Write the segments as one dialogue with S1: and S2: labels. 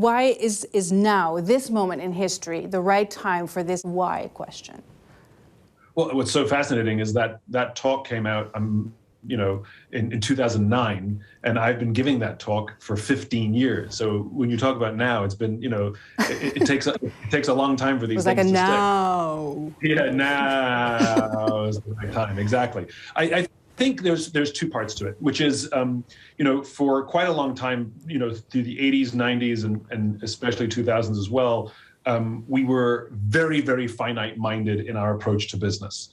S1: Why is now, this moment in history, the right time for this why question?
S2: Well, what's so fascinating is that that talk came out, in 2009, and I've been giving that talk for 15 years. So when you talk about now, it's been, it takes a long time for
S1: It
S2: these
S1: was like a
S2: things to stick.
S1: now.
S2: Yeah, now is the right time. Exactly. I think there's two parts to it, which is, for quite a long time, through the 80s, 90s, and especially 2000s as well, we were very, very finite-minded in our approach to business.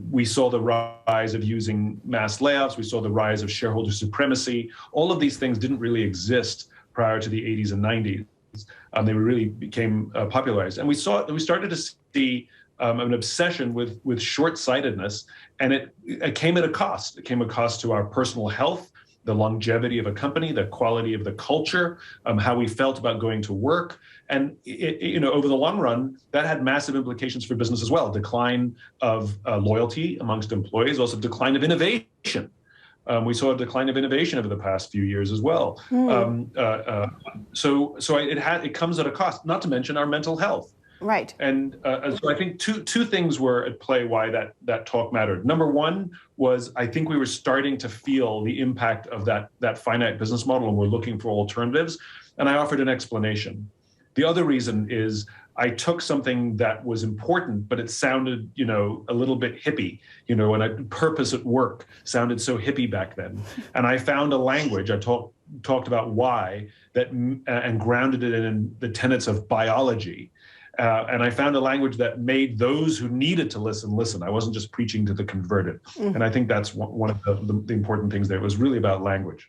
S2: We saw the rise of using mass layoffs. We saw the rise of shareholder supremacy. All of these things didn't really exist prior to the 80s and 90s. They really became popularized. And we started to see an obsession with short-sightedness, and it came at a cost. It came at a cost to our personal health, the longevity of a company, the quality of the culture, how we felt about going to work. And over the long run, that had massive implications for business as well. Decline of loyalty amongst employees, also decline of innovation. We saw a decline of innovation over the past few years as well. So it comes at a cost, not to mention our mental health.
S1: Right.
S2: And so I think two things were at play why that talk mattered. Number one was I think we were starting to feel the impact of that finite business model, and we're looking for alternatives. And I offered an explanation. The other reason is I took something that was important, but it sounded, a little bit hippie, and purpose at work sounded so hippie back then. And I found a language, I talked about why, and grounded it in the tenets of biology. And I found a language that made those who needed to listen. I wasn't just preaching to the converted. And I think that's one of the important things there. It was really about language.